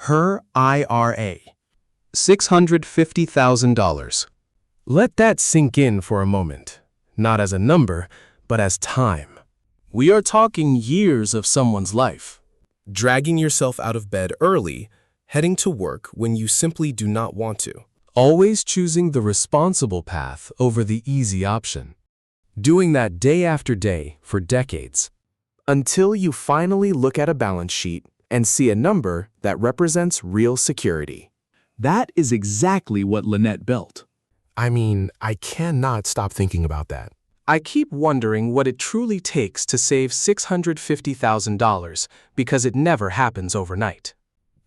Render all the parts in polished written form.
Her IRA. $650,000. Let that sink in for a moment, not as a number, but as time. We are talking years of someone's life. Dragging yourself out of bed early, heading to work when you simply do not want to. Always choosing the responsible path over the easy option. Doing that day after day for decades. Until you finally look at a balance sheet and see a number that represents real security. That is exactly what Lynette built. I mean, I cannot stop thinking about that. I keep wondering what it truly takes to save $650,000 because it never happens overnight.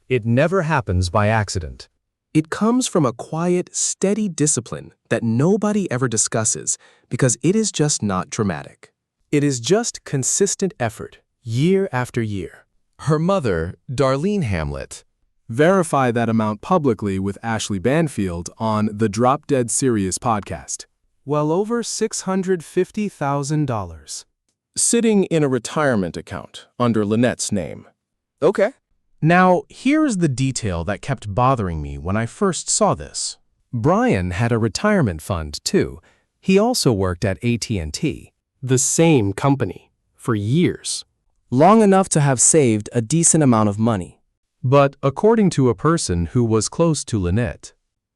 It never happens by accident. It comes from a quiet, steady discipline that nobody ever discusses because it is just not dramatic. It is just consistent effort, year after year. Her mother, Darlene Hamlet, Verify that amount publicly with Ashley Banfield on the Drop Dead Serious podcast. Well over $650,000. Sitting in a retirement account under Lynette's name. Okay. Now, here's the detail that kept bothering me when I first saw this. Brian had a retirement fund, too. He also worked at AT&T, the same company, for years. Long enough to have saved a decent amount of money. But according to a person who was close to Lynette,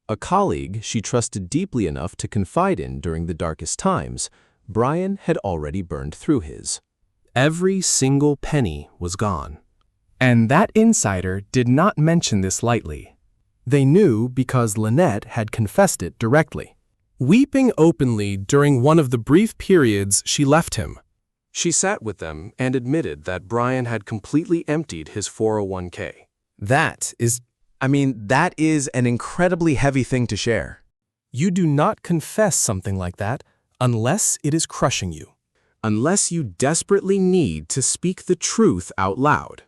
a colleague she trusted deeply enough to confide in during the darkest times, Brian had already burned through his. Every single penny was gone. And that insider did not mention this lightly. They knew because Lynette had confessed it directly, weeping openly during one of the brief periods she left him. She sat with them and admitted that Brian had completely emptied his 401k. That is an incredibly heavy thing to share. You do not confess something like that unless it is crushing you. Unless you desperately need to speak the truth out loud.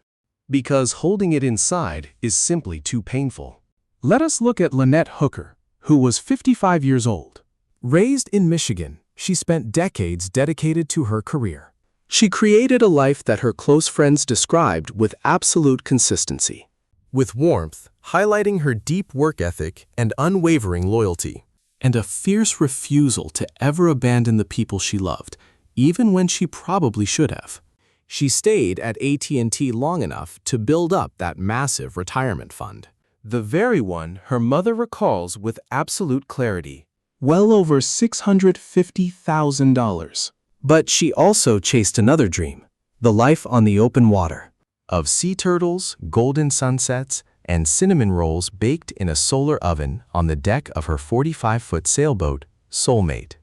Because holding it inside is simply too painful. Let us look at Lynette Hooker, who was 55 years old. Raised in Michigan, she spent decades dedicated to her career. She created a life that her close friends described with absolute consistency. With warmth, highlighting her deep work ethic and unwavering loyalty. And a fierce refusal to ever abandon the people she loved, even when she probably should have. She stayed at AT&T long enough to build up that massive retirement fund. The very one her mother recalls with absolute clarity. Well over $650,000. But she also chased another dream, the life on the open water. Of sea turtles, golden sunsets, and cinnamon rolls baked in a solar oven on the deck of her 45-foot sailboat, Soulmate.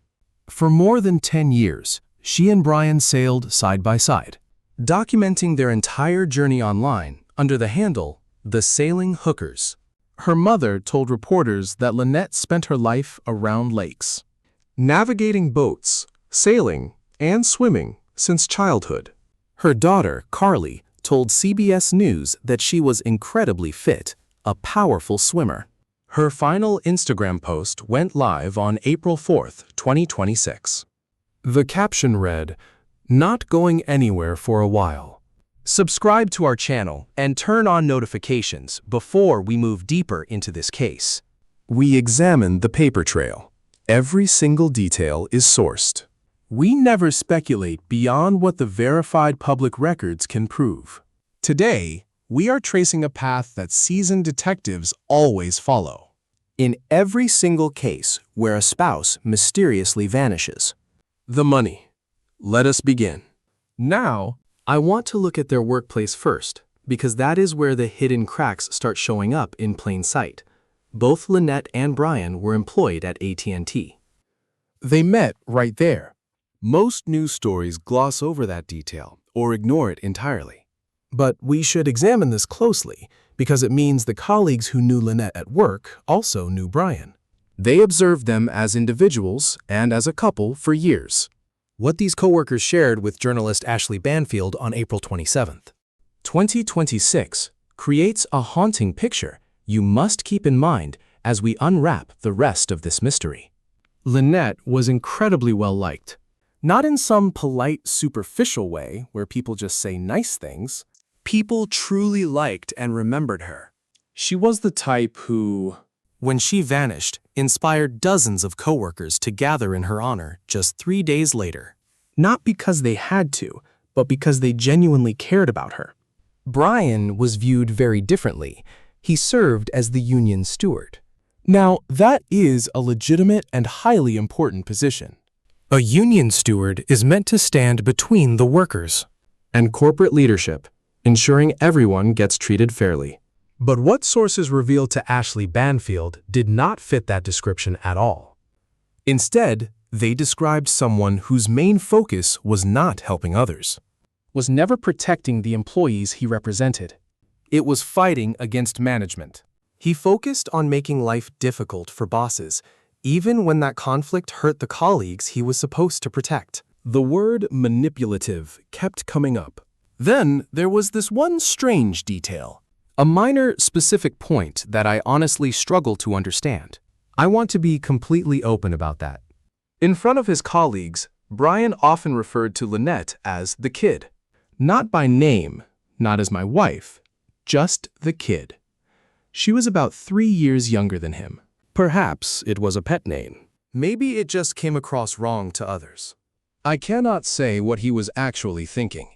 For more than 10 years, she and Brian sailed side by side, documenting their entire journey online under the handle, The Sailing Hookers. Her mother told reporters that Lynette spent her life around lakes, navigating boats, sailing, and swimming since childhood. Her daughter, Carly, told CBS News that she was incredibly fit, a powerful swimmer. Her final Instagram post went live on April 4, 2026. The caption read, "Not going anywhere for a while." Subscribe to our channel and turn on notifications before we move deeper into this case. We examined the paper trail. Every single detail is sourced. We never speculate beyond what the verified public records can prove. Today, we are tracing a path that seasoned detectives always follow. In every single case where a spouse mysteriously vanishes. The money. Let us begin. Now, I want to look at their workplace first, because that is where the hidden cracks start showing up in plain sight. Both Lynette and Brian were employed at AT&T. They met right there. Most news stories gloss over that detail or ignore it entirely. But we should examine this closely because it means the colleagues who knew Lynette at work also knew Brian. They observed them as individuals and as a couple for years. What these coworkers shared with journalist Ashley Banfield on April 27th. 2026 creates a haunting picture you must keep in mind as we unwrap the rest of this mystery. Lynette was incredibly well liked. Not in some polite, superficial way where people just say nice things. People truly liked and remembered her. She was the type who, when she vanished, inspired dozens of coworkers to gather in her honor just 3 days later. Not because they had to, but because they genuinely cared about her. Brian was viewed very differently. He served as the union steward. Now, that is a legitimate and highly important position. A union steward is meant to stand between the workers And corporate leadership, ensuring everyone gets treated fairly. But what sources revealed to Ashley Banfield did not fit that description at all. Instead, they described someone whose main focus was not helping others. Was never protecting the employees he represented. It was fighting against management. He focused on making life difficult for bosses, even when that conflict hurt the colleagues he was supposed to protect. The word manipulative kept coming up. Then there was this one strange detail, a minor specific point that I honestly struggle to understand. I want to be completely open about that. In front of his colleagues, Brian often referred to Lynette as the kid. Not by name, not as my wife, just the kid. She was about 3 years younger than him. Perhaps it was a pet name. Maybe it just came across wrong to others. I cannot say what he was actually thinking.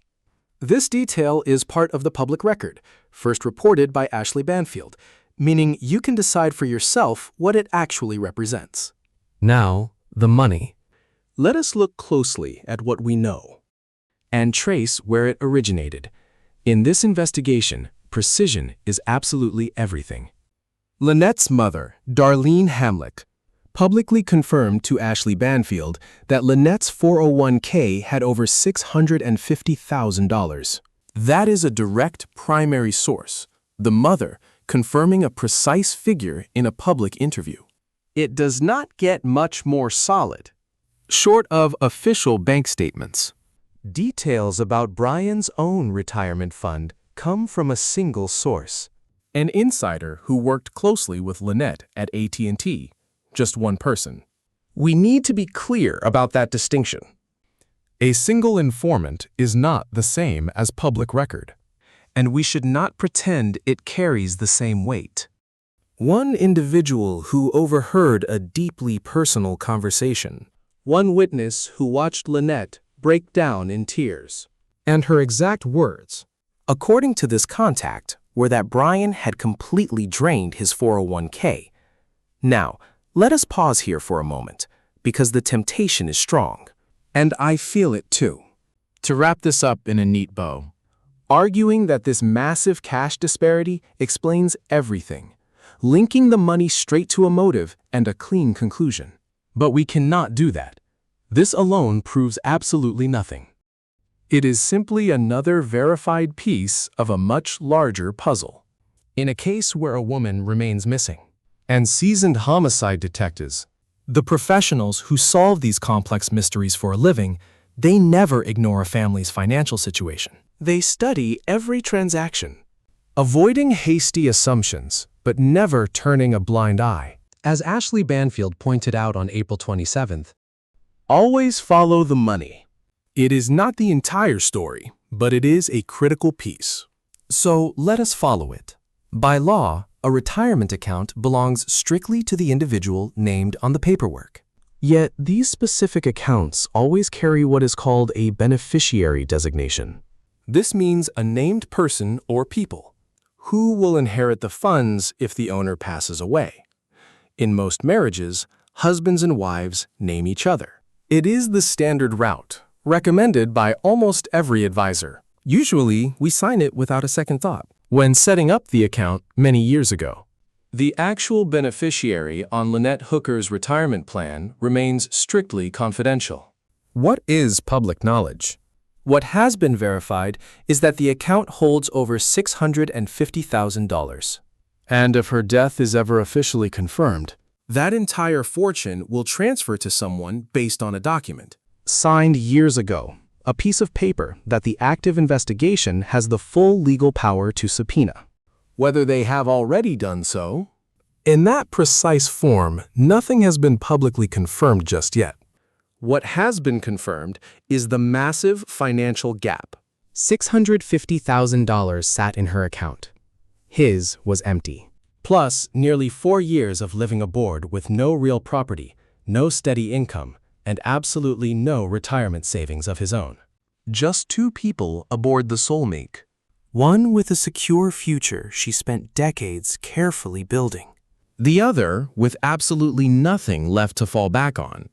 This detail is part of the public record, first reported by Ashley Banfield, meaning you can decide for yourself what it actually represents. Now, the money. Let us look closely at what we know And trace where it originated. In this investigation, precision is absolutely everything. Lynette's mother, Darlene Hamlick, publicly confirmed to Ashley Banfield that Lynette's 401k had over $650,000. That is a direct primary source, the mother confirming a precise figure in a public interview. It does not get much more solid. Short of official bank statements. Details about Brian's own retirement fund come from a single source. An insider who worked closely with Lynette at AT&T. Just one person. We need to be clear about that distinction. A single informant is not the same as public record. And we should not pretend it carries the same weight. One individual who overheard a deeply personal conversation. One witness who watched Lynette break down in tears. And her exact words, according to this contact, were that Brian had completely drained his 401k. Now, let us pause here for a moment, because the temptation is strong. And I feel it too. To wrap this up in a neat bow, arguing that this massive cash disparity explains everything, linking the money straight to a motive and a clean conclusion. But we cannot do that. This alone proves absolutely nothing. It is simply another verified piece of a much larger puzzle. In a case where a woman remains missing, and seasoned homicide detectives, the professionals who solve these complex mysteries for a living, they never ignore a family's financial situation. They study every transaction, avoiding hasty assumptions, but never turning a blind eye. As Ashley Banfield pointed out on April 27th, always follow the money. It is not the entire story, but it is a critical piece. So let us follow it. By law, a retirement account belongs strictly to the individual named on the paperwork. Yet these specific accounts always carry what is called a beneficiary designation. This means a named person or people who will inherit the funds if the owner passes away. In most marriages, husbands and wives name each other. It is the standard route, recommended by almost every advisor. Usually, we sign it without a second thought. When setting up the account many years ago, the actual beneficiary on Lynette Hooker's retirement plan remains strictly confidential. What is public knowledge? What has been verified is that the account holds over $650,000. And if her death is ever officially confirmed, that entire fortune will transfer to someone based on a document signed years ago, a piece of paper that the active investigation has the full legal power to subpoena. Whether they have already done so, in that precise form, nothing has been publicly confirmed just yet. What has been confirmed is the massive financial gap. $650,000 sat in her account. His was empty. Plus, nearly 4 years of living aboard with no real property, no steady income, and absolutely no retirement savings of his own. Just 2 people aboard the Soulmate. One with a secure future she spent decades carefully building. The other with absolutely nothing left to fall back on.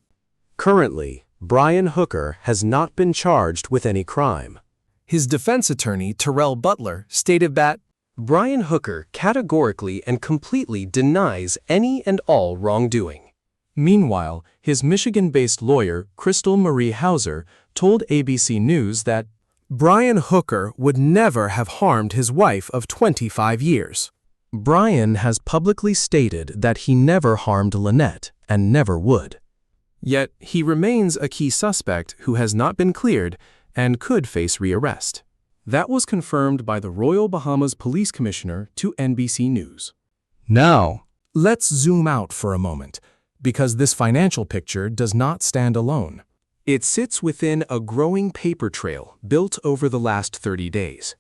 Currently, Brian Hooker has not been charged with any crime. His defense attorney, Terrell Butler, stated that Brian Hooker categorically and completely denies any and all wrongdoing. Meanwhile, his Michigan-based lawyer, Crystal Marie Hauser, told ABC News that Brian Hooker would never have harmed his wife of 25 years. Brian has publicly stated that he never harmed Lynette and never would. Yet he remains a key suspect who has not been cleared and could face rearrest. That was confirmed by the Royal Bahamas Police Commissioner to NBC News. Now, let's zoom out for a moment, because this financial picture does not stand alone. It sits within a growing paper trail built over the last 30 days.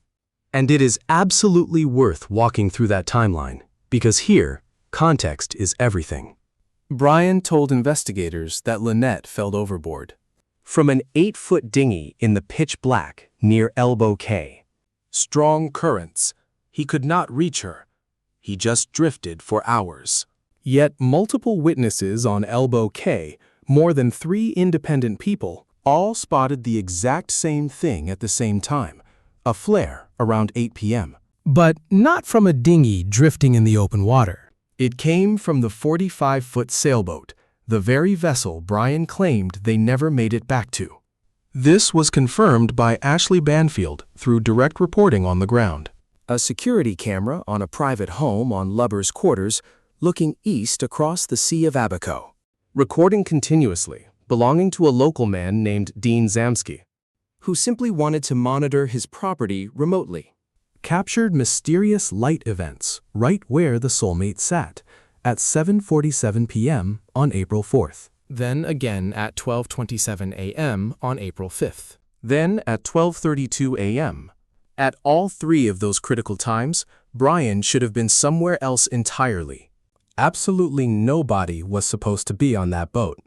And it is absolutely worth walking through that timeline, because here, context is everything. Brian told investigators that Lynette fell overboard. From an 8-foot dinghy in the pitch black near Elbow Cay. Strong currents. He could not reach her. He just drifted for hours. Yet multiple witnesses on Elbow Cay, more than 3 independent people, all spotted the exact same thing at the same time, a flare around 8 p.m. But not from a dinghy drifting in the open water. It came from the 45-foot sailboat, the very vessel Brian claimed they never made it back to. This was confirmed by Ashley Banfield through direct reporting on the ground. A security camera on a private home on Lubber's Quarters looking east across the Sea of Abaco. Recording continuously, belonging to a local man named Dean Zamsky, who simply wanted to monitor his property remotely. Captured mysterious light events right where the Soulmate sat at 7:47 p.m. on April 4th. Then again at 12:27 a.m. on April 5th. Then at 12:32 a.m. At all 3 of those critical times, Brian should have been somewhere else entirely. Absolutely nobody was supposed to be on that boat.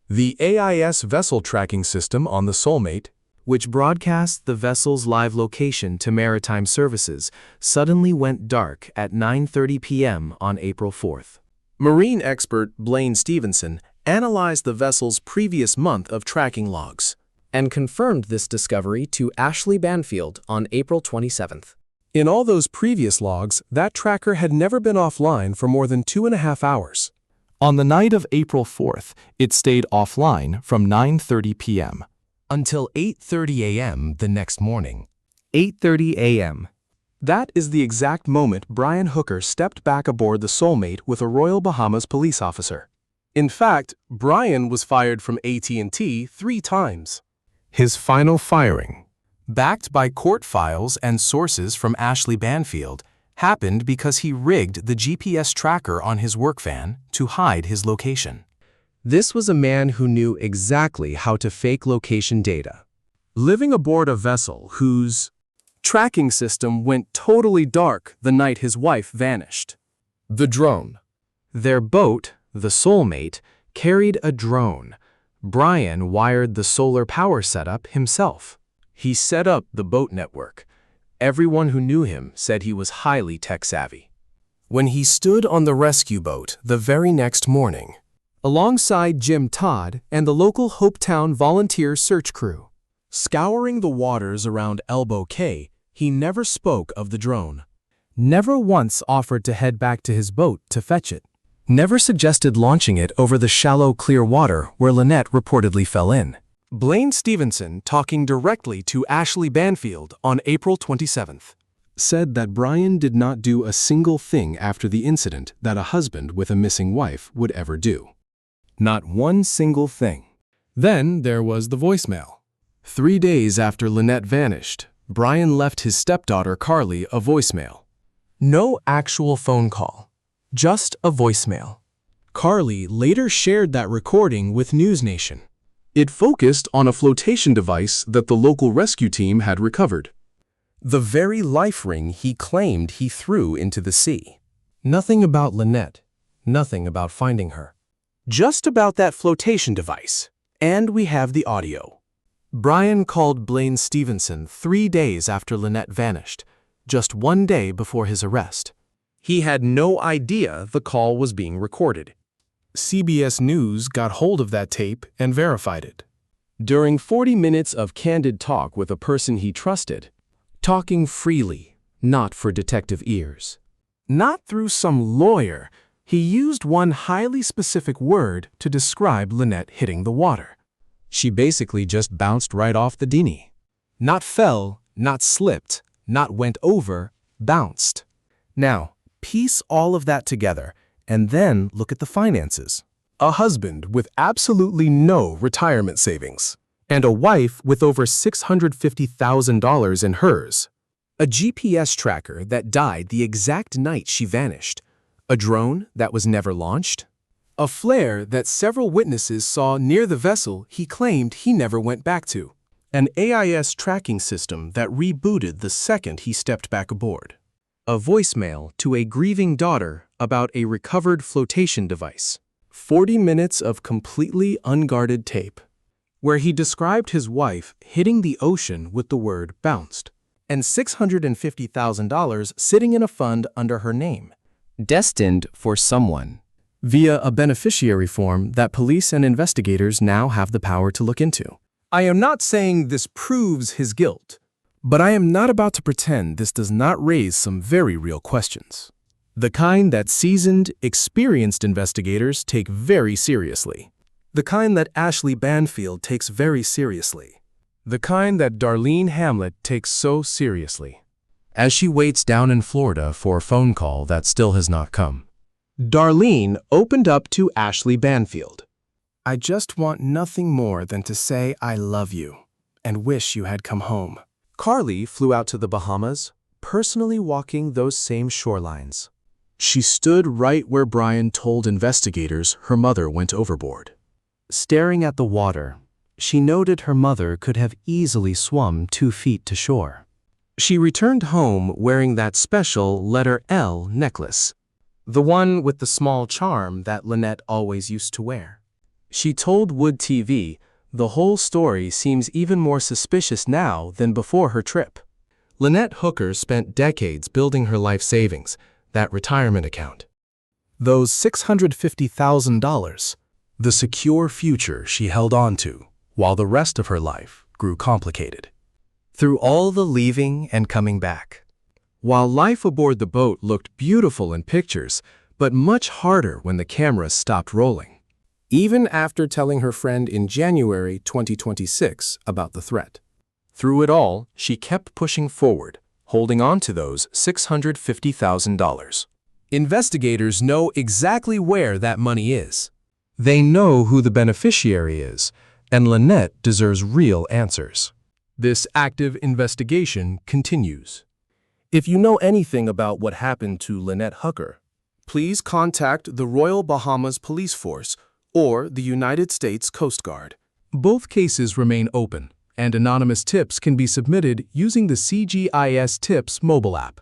The AIS vessel tracking system on the Soulmate, which broadcasts the vessel's live location to maritime services, suddenly went dark at 9:30 p.m. on April 4th. Marine expert Blaine Stevenson analyzed the vessel's previous month of tracking logs and confirmed this discovery to Ashley Banfield on April 27th. In all those previous logs, that tracker had never been offline for more than 2.5 hours. On the night of April 4th, it stayed offline from 9:30 p.m. until 8:30 a.m. the next morning. 8:30 a.m. That is the exact moment Brian Hooker stepped back aboard the Soulmate with a Royal Bahamas police officer. In fact, Brian was fired from AT&T 3 times. His final firing, backed by court files and sources from Ashley Banfield, happened because he rigged the GPS tracker on his work van to hide his location. This was a man who knew exactly how to fake location data. Living aboard a vessel whose tracking system went totally dark the night his wife vanished. The drone. Their boat, the Soulmate, carried a drone. Brian wired the solar power setup himself. He set up the boat network. Everyone who knew him said he was highly tech-savvy. When he stood on the rescue boat the very next morning, alongside Jim Todd and the local Hopetown volunteer search crew, scouring the waters around Elbow Cay, he never spoke of the drone. Never once offered to head back to his boat to fetch it. Never suggested launching it over the shallow, clear water where Lynette reportedly fell in. Blaine Stevenson, talking directly to Ashley Banfield on April 27th, said that Brian did not do a single thing after the incident that a husband with a missing wife would ever do. Not one single thing. Then there was the voicemail. 3 days after Lynette vanished, Brian left his stepdaughter Carly a voicemail. No actual phone call, just a voicemail. Carly later shared that recording with News Nation. It focused on a flotation device that the local rescue team had recovered. The very life ring he claimed he threw into the sea. Nothing about Lynette. Nothing about finding her. Just about that flotation device. And we have the audio. Brian called Blaine Stevenson 3 days after Lynette vanished, just 1 day before his arrest. He had no idea the call was being recorded. CBS News got hold of that tape and verified it. During 40 minutes of candid talk with a person he trusted, talking freely, not for detective ears. Not through some lawyer, he used one highly specific word to describe Lynette hitting the water. She basically just bounced right off the dinghy. Not fell, not slipped, not went over, bounced. Now, piece all of that together, and then look at the finances. A husband with absolutely no retirement savings, and a wife with over $650,000 in hers. A GPS tracker that died the exact night she vanished. A drone that was never launched. A flare that several witnesses saw near the vessel he claimed he never went back to. An AIS tracking system that rebooted the second he stepped back aboard. A voicemail to a grieving daughter about a recovered flotation device. 40 minutes of completely unguarded tape, where he described his wife hitting the ocean with the word bounced, and $650,000 sitting in a fund under her name, destined for someone, via a beneficiary form that police and investigators now have the power to look into. I am not saying this proves his guilt, but I am not about to pretend this does not raise some very real questions. The kind that seasoned, experienced investigators take very seriously. The kind that Ashley Banfield takes very seriously. The kind that Darlene Hamlet takes so seriously. As she waits down in Florida for a phone call that still has not come. Darlene opened up to Ashley Banfield. I just want nothing more than to say I love you and wish you had come home. Carly flew out to the Bahamas, personally walking those same shorelines. She stood right where Brian told investigators her mother went overboard. Staring at the water, she noted her mother could have easily swum 2 feet to shore. She returned home wearing that special letter L necklace, the one with the small charm that Lynette always used to wear. She told Wood TV the whole story seems even more suspicious now than before her trip. Lynette Hooker spent decades building her life savings, that retirement account. Those $650,000, the secure future she held on to, while the rest of her life grew complicated. Through all the leaving and coming back. While life aboard the boat looked beautiful in pictures, but much harder when the cameras stopped rolling. Even after telling her friend in January 2026 about the threat. Through it all, she kept pushing forward, holding on to those $650,000. Investigators know exactly where that money is. They know who the beneficiary is, and Lynette deserves real answers. This active investigation continues. If you know anything about what happened to Lynette Hooker, please contact the Royal Bahamas Police Force or the United States Coast Guard. Both cases remain open, and anonymous tips can be submitted using the CGIS Tips mobile app.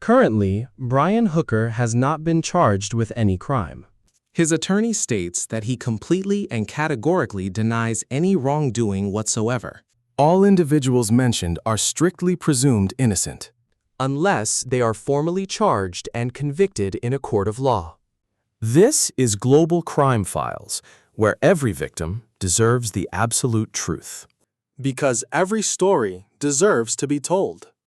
Currently, Brian Hooker has not been charged with any crime. His attorney states that he completely and categorically denies any wrongdoing whatsoever. All individuals mentioned are strictly presumed innocent, unless they are formally charged and convicted in a court of law. This is Global Crime Files, where every victim deserves the absolute truth. Because every story deserves to be told.